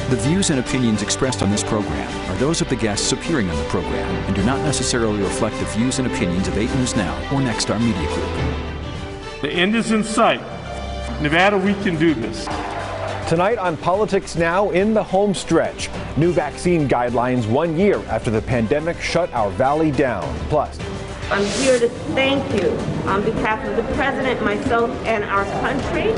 The views and opinions expressed on this program are those of the guests appearing on the program and do not necessarily reflect the views and opinions of 8 News Now or Nexstar Media Group. The end is in sight. Nevada, we can do this. Tonight on Politics Now, in the home stretch, new vaccine guidelines 1 year after the pandemic shut our valley down. Plus, I'm here to thank you on behalf of the president, myself, and our country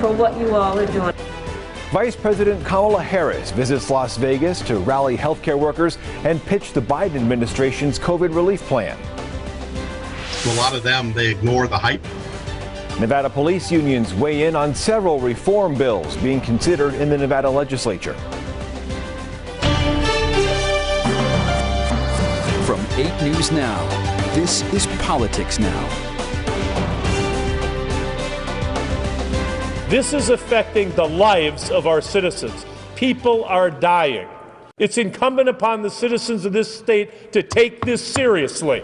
for what you all are doing. Vice President Kamala Harris visits Las Vegas to rally healthcare workers and pitch the Biden administration's COVID relief plan. A lot of them, they ignore the hype. Nevada police unions weigh in on several reform bills being considered in the Nevada legislature. From 8 News Now, this is Politics Now. This is affecting the lives of our citizens. People are dying. It's incumbent upon the citizens of this state to take this seriously.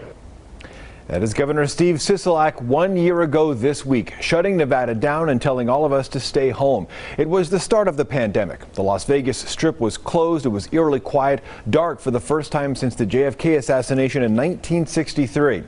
That is Governor Steve Sisolak 1 year ago this week, shutting Nevada down and telling all of us to stay home. It was the start of the pandemic. The Las Vegas Strip was closed. It was eerily quiet, dark for the first time since the JFK assassination in 1963.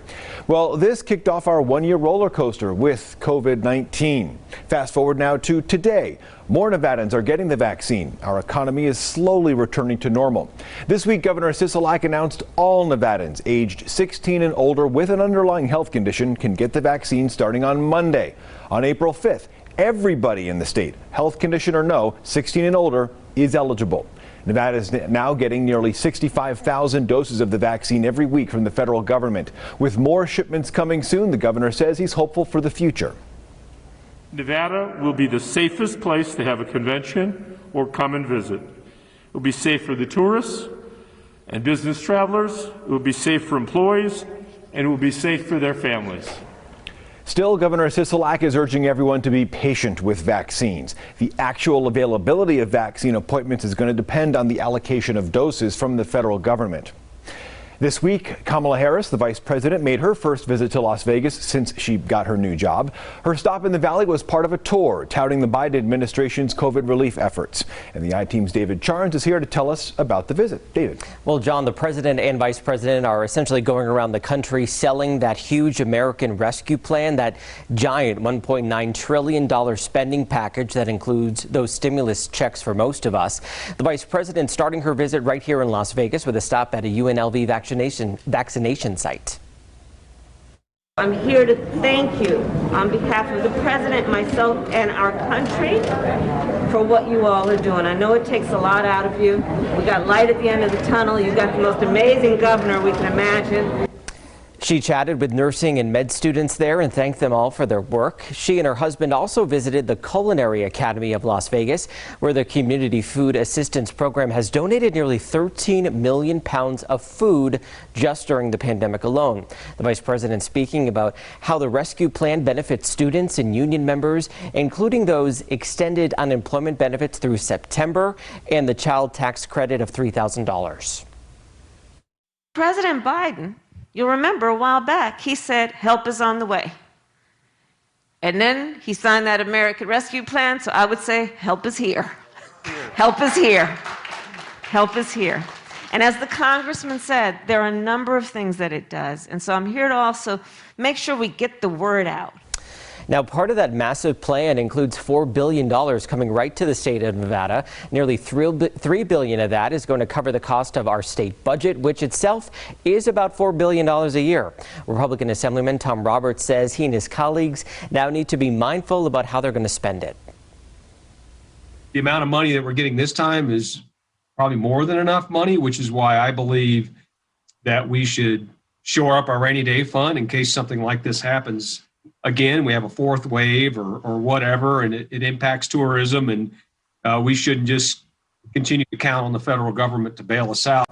Well, this kicked off our 1 year roller coaster with COVID-19. Fast forward now to today. More Nevadans are getting the vaccine. Our economy is slowly returning to normal. This week, Governor Sisolak announced all Nevadans aged 16 and older with an underlying health condition can get the vaccine starting on Monday. On April 5th, everybody in the state, health condition or no, 16 and older, is eligible. Nevada is now getting nearly 65,000 doses of the vaccine every week from the federal government. With more shipments coming soon, the governor says he's hopeful for the future. Nevada will be the safest place to have a convention or come and visit. It will be safe for the tourists and business travelers. It will be safe for employees, and it will be safe for their families. Still, Governor Sisolak is urging everyone to be patient with vaccines. The actual availability of vaccine appointments is going to depend on the allocation of doses from the federal government. This week, Kamala Harris, the vice president, made her first visit to Las Vegas since she got her new job. Her stop in the valley was part of a tour touting the Biden administration's COVID relief efforts. And the I-Team's David Charnes is here to tell us about the visit. David. Well, John, the president and vice president are essentially going around the country selling that huge American Rescue Plan, that giant $1.9 trillion spending package that includes those stimulus checks for most of us. The vice president starting her visit right here in Las Vegas with a stop at a UNLV vaccination site. I'm here to thank you on behalf of the president, myself, and our country for what you all are doing. I know it takes a lot out of you. We got light at the end of the tunnel. You got the most amazing governor we can imagine. She chatted with nursing and med students there and thanked them all for their work. She and her husband also visited the Culinary Academy of Las Vegas, where the Community Food Assistance Program has donated nearly 13 million pounds of food just during the pandemic alone. The vice president speaking about how the rescue plan benefits students and union members, including those extended unemployment benefits through September and the child tax credit of $3,000. President Biden, you'll remember a while back, he said, help is on the way. And then he signed that American Rescue Plan, so I would say, help is here. Help is here. Help is here. And as the congressman said, there are a number of things that it does. And so I'm here to also make sure we get the word out. Now, part of that massive plan includes $4 billion coming right to the state of Nevada. Nearly $3 billion of that is going to cover the cost of our state budget, which itself is about $4 billion a year. Republican Assemblyman Tom Roberts says he and his colleagues now need to be mindful about how they're going to spend it. The amount of money that we're getting this time is probably more than enough money, which is why I believe that we should shore up our rainy day fund in case something like this happens. Again, we have a fourth wave or whatever, and it impacts tourism, and we shouldn't just continue to count on the federal government to bail us out.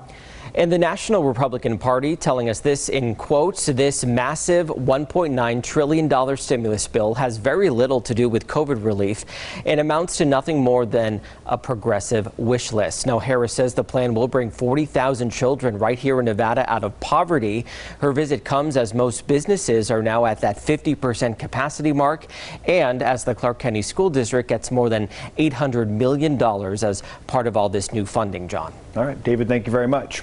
And the National Republican Party telling us this in quotes, this massive $1.9 trillion stimulus bill has very little to do with COVID relief and amounts to nothing more than a progressive wish list. Now, Harris says the plan will bring 40,000 children right here in Nevada out of poverty. Her visit comes as most businesses are now at that 50% capacity mark, and as the Clark County School District gets more than $800 million as part of all this new funding, John. All right, David, thank you very much.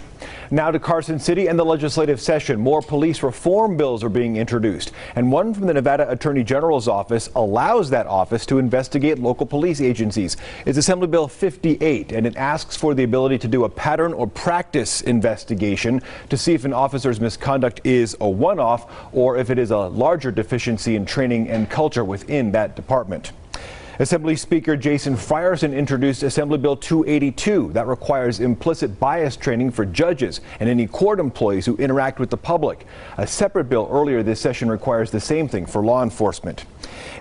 Now to Carson City and the legislative session. More police reform bills are being introduced, and one from the Nevada Attorney General's office allows that office to investigate local police agencies. It's Assembly Bill 58, and it asks for the ability to do a pattern or practice investigation to see if an officer's misconduct is a one-off or if it is a larger deficiency in training and culture within that department. Assembly Speaker Jason Frierson introduced Assembly Bill 282 that requires implicit bias training for judges and any court employees who interact with the public. A separate bill earlier this session requires the same thing for law enforcement.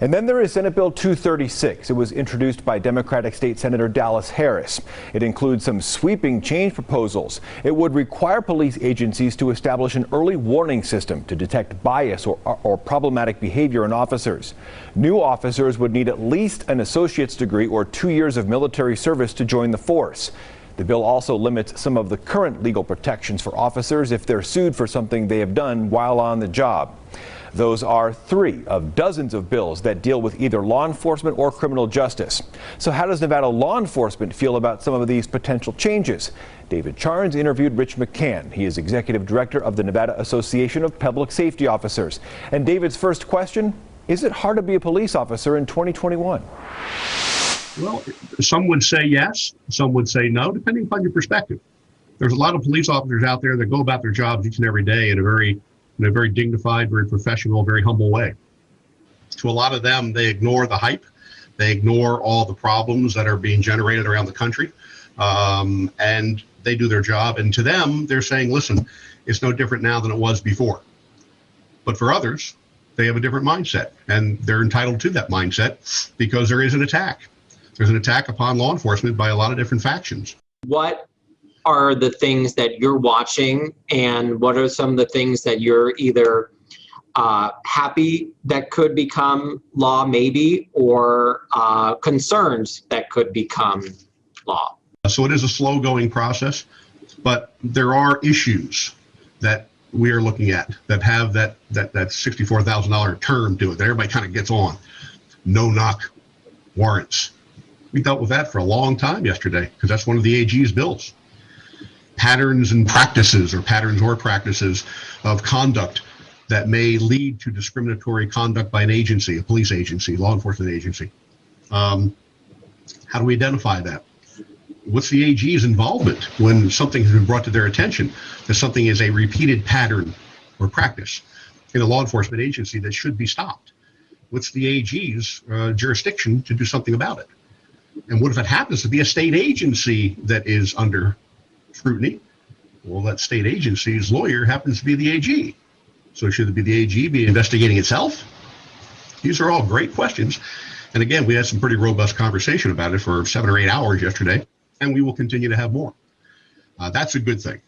And then there is Senate Bill 236. It was introduced by Democratic State Senator Dallas Harris. It includes some sweeping change proposals. It would require police agencies to establish an early warning system to detect bias or problematic behavior in officers. New officers would need at least an associate's degree or 2 years of military service to join the force. The bill also limits some of the current legal protections for officers if they're sued for something they have done while on the job. Those are 3 of dozens of bills that deal with either law enforcement or criminal justice. So how does Nevada law enforcement feel about some of these potential changes? David Charnes interviewed Rich McCann. He is executive director of the Nevada Association of Public Safety Officers. And David's first question, is it hard to be a police officer in 2021? Well, some would say yes, some would say no, depending upon your perspective. There's a lot of police officers out there that go about their jobs each and every day in a very dignified, very professional, very humble way. To a lot of them, they ignore the hype. They ignore all the problems that are being generated around the country, and they do their job. And to them, they're saying, listen, it's no different now than it was before. But for others, they have a different mindset, and they're entitled to that mindset because there is an attack. There's an attack upon law enforcement by a lot of different factions. What are the things that you're watching, and what are some of the things that you're either happy that could become law maybe, or concerns that could become law? So it is a slow going process, but there are issues that we are looking at that have that $64,000 term to it that everybody kind of gets on. No-knock warrants. We dealt with that for a long time yesterday because that's one of the AG's bills. Patterns and practices, or patterns or practices of conduct that may lead to discriminatory conduct by an agency, a police agency, law enforcement agency. How do we identify that? What's the AG's involvement when something has been brought to their attention that something is a repeated pattern or practice in a law enforcement agency that should be stopped? What's the AG's jurisdiction to do something about it? And what if it happens to be a state agency that is under scrutiny? Well, that state agency's lawyer happens to be the AG. So should it be the AG be investigating itself? These are all great questions. And again, we had some pretty robust conversation about it for 7 or 8 hours yesterday, and we will continue to have more. That's a good thing.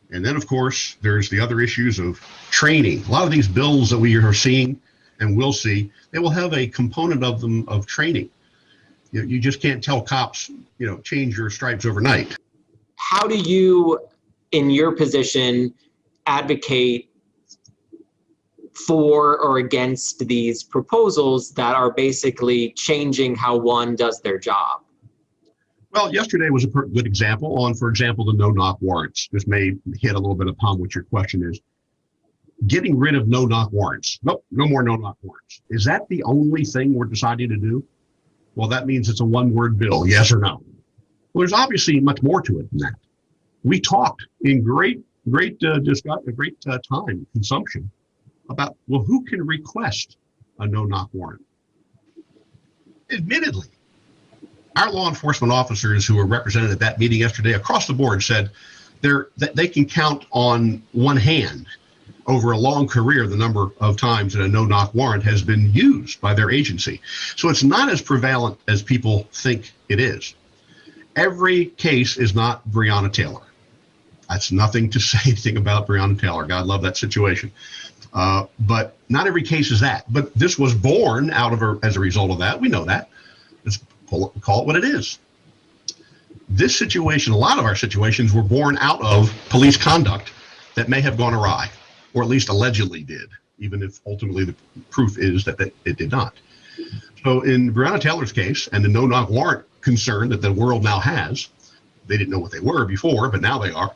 And then, of course, there's the other issues of training. A lot of these bills that we are seeing and will see, they will have a component of them of training. You just can't tell cops, change your stripes overnight. How do you, in your position, advocate for or against these proposals that are basically changing how one does their job? Well, yesterday was a good example on, for example, the no-knock warrants. This may hit a little bit upon what your question is. Getting rid of no-knock warrants. Nope, no more no-knock warrants. Is that the only thing we're deciding to do? Well, that means it's a one-word bill, yes or no. Well, there's obviously much more to it than that. We talked in great time consumption about, well, who can request a no-knock warrant? Admittedly, our law enforcement officers who were represented at that meeting yesterday across the board said they can count on one hand over a long career the number of times that a no-knock warrant has been used by their agency. So it's not as prevalent as people think it is. Every case is not Breonna Taylor. That's nothing to say anything about Breonna Taylor. God love that situation. But not every case is that. But this was born out of as a result of that. We know that. Let's call it what it is. This situation, a lot of our situations were born out of police conduct that may have gone awry, or at least allegedly did, even if ultimately the proof is that it did not. So in Breonna Taylor's case, and the no-knock warrant concern that the world now has, they didn't know what they were before, but now they are.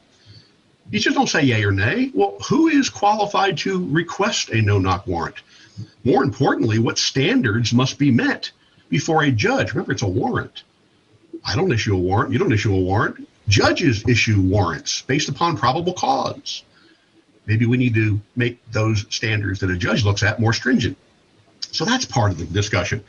You just don't say yay or nay. Well, who is qualified to request a no-knock warrant? More importantly, what standards must be met before a judge? Remember, it's a warrant. I don't issue a warrant. You don't issue a warrant. Judges issue warrants based upon probable cause. Maybe we need to make those standards that a judge looks at more stringent. So that's part of the discussion.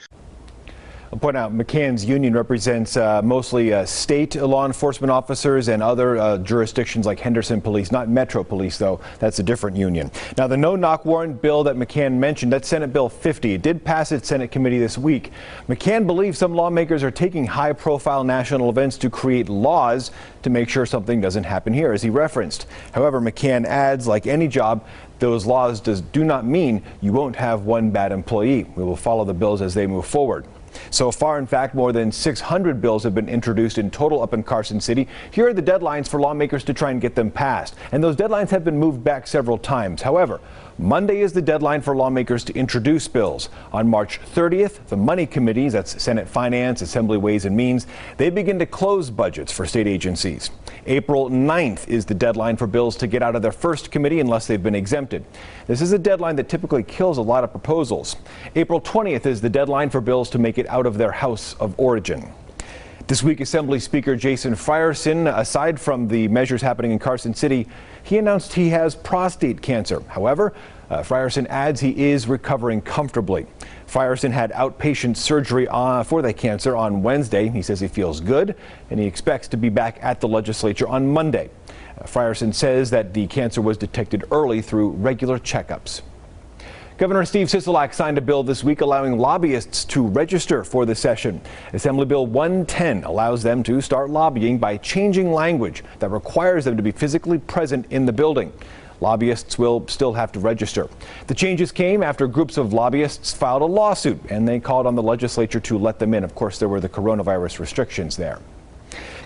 I'll point out McCann's union represents mostly state law enforcement officers and other jurisdictions like Henderson Police, not Metro Police, though. That's a different union. Now, the no-knock warrant bill that McCann mentioned, that's Senate Bill 50. It did pass its Senate committee this week. McCann believes some lawmakers are taking high-profile national events to create laws to make sure something doesn't happen here, as he referenced. However, McCann adds, like any job, those laws do not mean you won't have one bad employee. We will follow the bills as they move forward. So far, in fact, more than 600 bills have been introduced in total up in Carson City. Here are the deadlines for lawmakers to try and get them passed. And those deadlines have been moved back several times. However, Monday is the deadline for lawmakers to introduce bills. On March 30th, the Money Committees, that's Senate Finance, Assembly Ways and Means, they begin to close budgets for state agencies. April 9th is the deadline for bills to get out of their first committee unless they've been exempted. This is a deadline that typically kills a lot of proposals. April 20th is the deadline for bills to make it out of their house of origin. This week, Assembly Speaker Jason Frierson, aside from the measures happening in Carson City, he announced he has prostate cancer. However, Frierson adds he is recovering comfortably. Frierson had outpatient surgery for the cancer on Wednesday. He says he feels good and he expects to be back at the legislature on Monday. Frierson says that the cancer was detected early through regular checkups. Governor Steve Sisolak signed a bill this week allowing lobbyists to register for the session. Assembly Bill 110 allows them to start lobbying by changing language that requires them to be physically present in the building. Lobbyists will still have to register. The changes came after groups of lobbyists filed a lawsuit and they called on the legislature to let them in. Of course, there were the coronavirus restrictions there.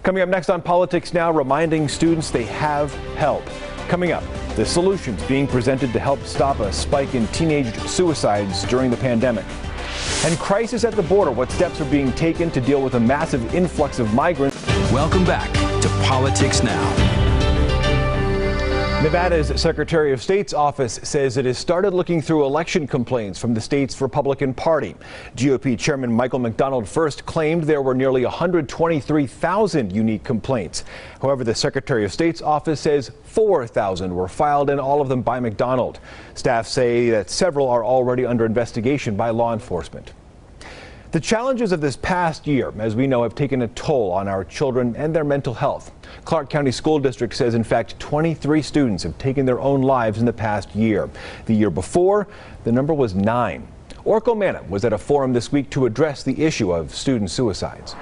Coming up next on Politics Now, reminding students they have help. Coming up, the solutions being presented to help stop a spike in teenage suicides during the pandemic. And crisis at the border, what steps are being taken to deal with a massive influx of migrants. Welcome back to Politics Now. Nevada's Secretary of State's office says it has started looking through election complaints from the state's Republican Party. GOP Chairman Michael McDonald first claimed there were nearly 123,000 unique complaints. However, the Secretary of State's office says 4,000 were filed, and all of them by McDonald. Staff say that several are already under investigation by law enforcement. The challenges of this past year, as we know, have taken a toll on our children and their mental health. Clark County School District says, in fact, 23 students have taken their own lives in the past year. The year before, the number was 9. Orko Manna was at a forum this week to address the issue of student suicides.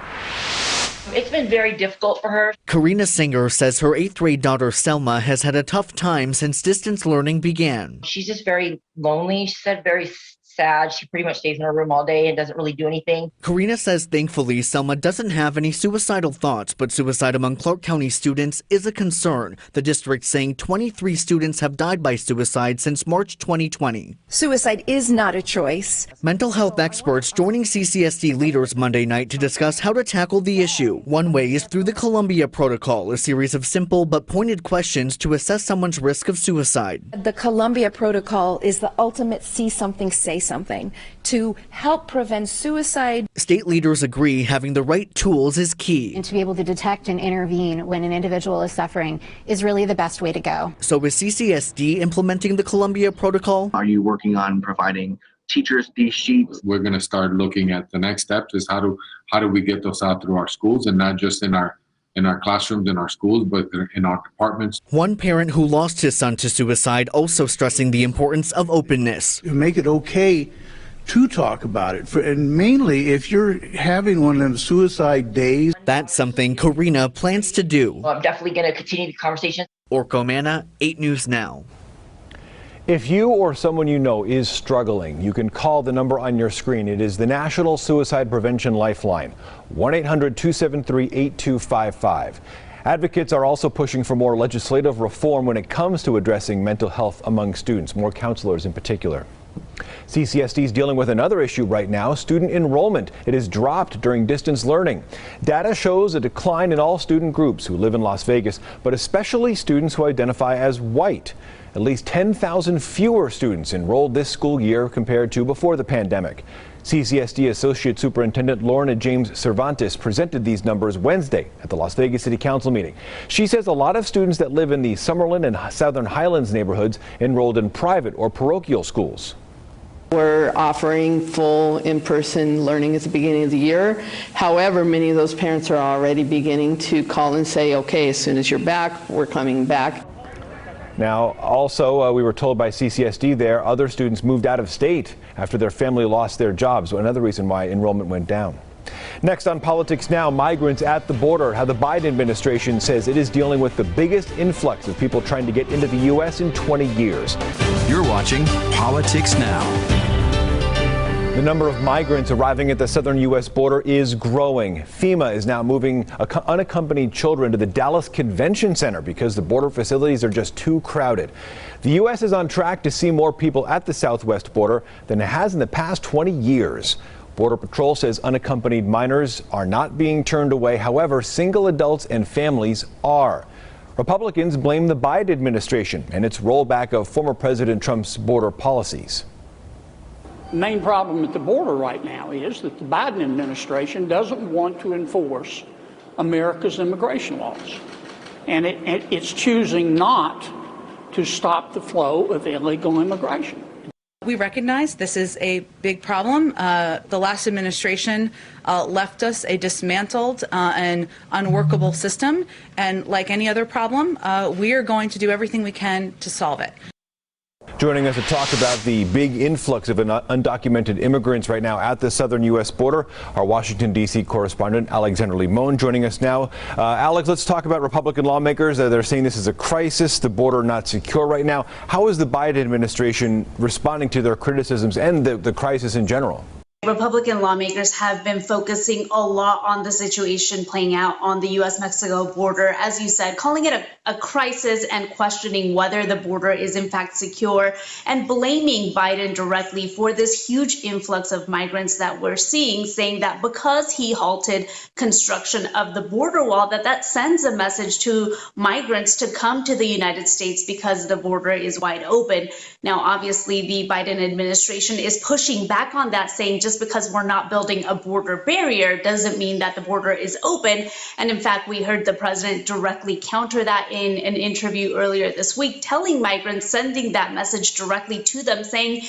It's been very difficult for her. Karina Singer says her 8th grade daughter Selma has had a tough time since distance learning began. She's just very lonely. She said very sad. She pretty much stays in her room all day and doesn't really do anything. Karina says thankfully Selma doesn't have any suicidal thoughts, but suicide among Clark County students is a concern. The district saying 23 students have died by suicide since March 2020. Suicide is not a choice. Mental health experts joining CCSD leaders Monday night to discuss how to tackle the issue. One way is through the Columbia Protocol, a series of simple but pointed questions to assess someone's risk of suicide. The Columbia Protocol is the ultimate see something, say something to help prevent suicide. State leaders agree having the right tools is key. And to be able to detect and intervene when an individual is suffering is really the best way to go. So is CCSD implementing the Columbia Protocol? Are you working on providing teachers these sheets? We're going to start looking at the next steps is how do we get those out through our schools, and not just in our classrooms in our schools, but in our departments. One parent who lost his son to suicide also stressing the importance of openness. Make it okay to talk about it, and mainly if you're having one of them suicide days. That's something Karina plans to do. Well, I'm definitely going to continue the conversation. Orko Manna, 8 News Now. If you or someone you know is struggling, you can call the number on your screen. It is the National Suicide Prevention Lifeline, 1-800-273-8255. Advocates are also pushing for more legislative reform when it comes to addressing mental health among students, more counselors in particular. CCSD is dealing with another issue right now, student enrollment. It has dropped during distance learning. Data shows a decline in all student groups who live in Las Vegas, but especially students who identify as white. At least 10,000 fewer students enrolled this school year compared to before the pandemic. CCSD Associate Superintendent Lorna James Cervantes presented these numbers Wednesday at the Las Vegas City Council meeting. She says a lot of students that live in the Summerlin and Southern Highlands neighborhoods enrolled in private or parochial schools. We're offering full in-person learning at the beginning of the year. However, many of those parents are already beginning to call and say, okay, as soon as you're back, we're coming back. Now, also, we were told by CCSD there, other students moved out of state after their family lost their jobs. So another reason why enrollment went down. Next on Politics Now, migrants at the border, how the Biden administration says it is dealing with the biggest influx of people trying to get into the U.S. in 20 years. You're watching Politics Now. The number of migrants arriving at the southern U.S. border is growing. FEMA is now moving unaccompanied children to the Dallas Convention Center because the border facilities are just too crowded. The U.S. is on track to see more people at the southwest border than it has in the past 20 years. Border Patrol says unaccompanied minors are not being turned away. However, single adults and families are. Republicans blame the Biden administration and its rollback of former President Trump's border policies. The main problem at the border right now is that the Biden administration doesn't want to enforce America's immigration laws. And it's choosing not to stop the flow of illegal immigration. We recognize this is a big problem. The last administration left us a dismantled and unworkable system. And like any other problem, we are going to do everything we can to solve it. Joining us to talk about the big influx of undocumented immigrants right now at the southern U.S. border, our Washington, D.C. correspondent Alexander Limon joining us now. Alex, let's talk about Republican lawmakers. They're saying this is a crisis, the border not secure right now. How is the Biden administration responding to their criticisms and the crisis in general? Republican lawmakers have been focusing a lot on the situation playing out on the U.S.-Mexico border, as you said, calling it a crisis and questioning whether the border is in fact secure and blaming Biden directly for this huge influx of migrants that we're seeing, saying that because he halted construction of the border wall, that sends a message to migrants to come to the United States because the border is wide open. Now, obviously, the Biden administration is pushing back on that, saying just because we're not building a border barrier doesn't mean that the border is open. And in fact, we heard the president directly counter that in an interview earlier this week, telling migrants, sending that message directly to them, saying,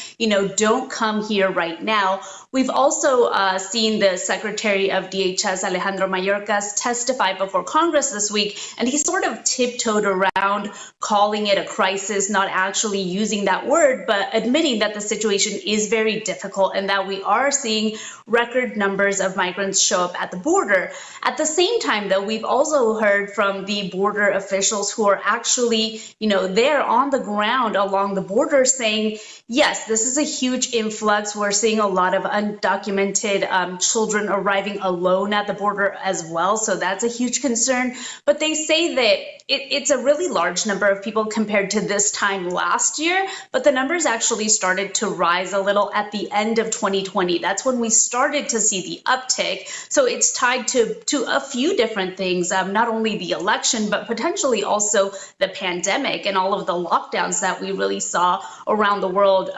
don't come here right now. We've also seen the Secretary of DHS, Alejandro Mayorkas, testify before Congress this week, and he sort of tiptoed around calling it a crisis, not actually using that word, but admitting that the situation is very difficult and that we are seeing record numbers of migrants show up at the border. At the same time, though, we've also heard from the border officials who are actually, there on the ground along the border saying, yes, this is a huge influx. We're seeing a lot of undocumented children arriving alone at the border as well. So that's a huge concern. But they say that it's a really large number of people compared to this time last year. But the numbers actually started to rise a little at the end of 2020. That's when we started to see the uptick. So it's tied to a few different things, not only the election, but potentially also the pandemic and all of the lockdowns that we really saw around the world,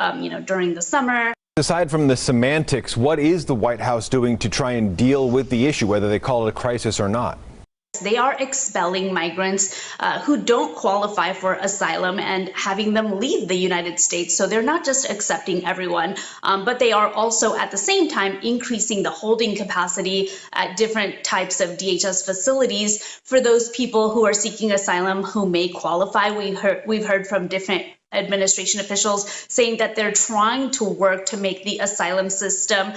during the summer. Aside from the semantics, what is the White House doing to try and deal with the issue, whether they call it a crisis or not? They are expelling migrants who don't qualify for asylum and having them leave the United States. So they're not just accepting everyone, but they are also at the same time increasing the holding capacity at different types of DHS facilities for those people who are seeking asylum who may qualify. We've heard from different administration officials saying that they're trying to work to make the asylum system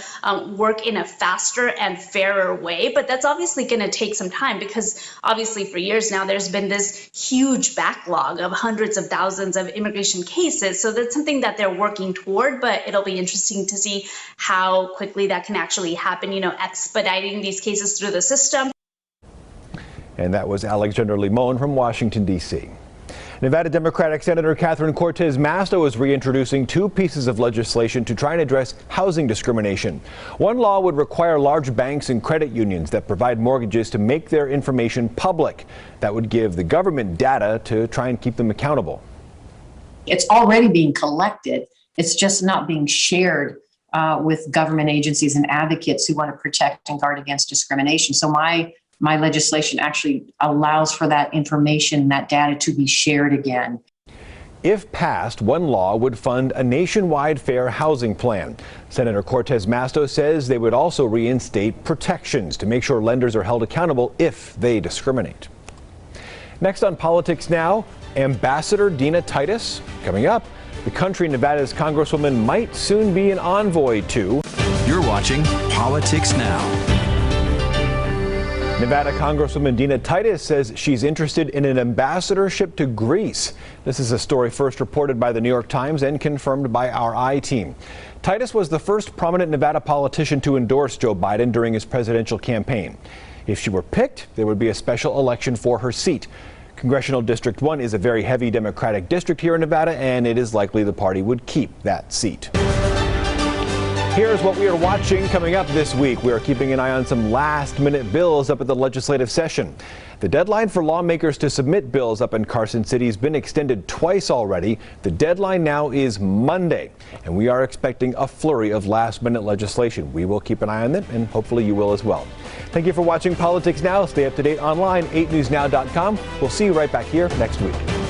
work in a faster and fairer way. But that's obviously going to take some time because obviously for years now, there's been this huge backlog of hundreds of thousands of immigration cases. So that's something that they're working toward, but it'll be interesting to see how quickly that can actually happen, expediting these cases through the system. And that was Alexandra Limon from Washington, D.C. Nevada Democratic Senator Catherine Cortez Masto is reintroducing two pieces of legislation to try and address housing discrimination. One law would require large banks and credit unions that provide mortgages to make their information public. That would give the government data to try and keep them accountable. It's already being collected. It's just not being shared with government agencies and advocates who want to protect and guard against discrimination. So my legislation actually allows for that information, that data to be shared again. If passed, one law would fund a nationwide fair housing plan. Senator Cortez Masto says they would also reinstate protections to make sure lenders are held accountable if they discriminate. Next on Politics Now, Ambassador Dina Titus. Coming up, the country Nevada's Congresswoman might soon be an envoy to. You're watching Politics Now. Nevada Congresswoman Dina Titus says she's interested in an ambassadorship to Greece. This is a story first reported by the New York Times and confirmed by our I-team. Titus was the first prominent Nevada politician to endorse Joe Biden during his presidential campaign. If she were picked, there would be a special election for her seat. Congressional District 1 is a very heavy Democratic district here in Nevada, and it is likely the party would keep that seat. Here's what we are watching coming up this week. We are keeping an eye on some last-minute bills up at the legislative session. The deadline for lawmakers to submit bills up in Carson City has been extended twice already. The deadline now is Monday, and we are expecting a flurry of last-minute legislation. We will keep an eye on them, and hopefully you will as well. Thank you for watching Politics Now. Stay up to date online, 8newsnow.com. We'll see you right back here next week.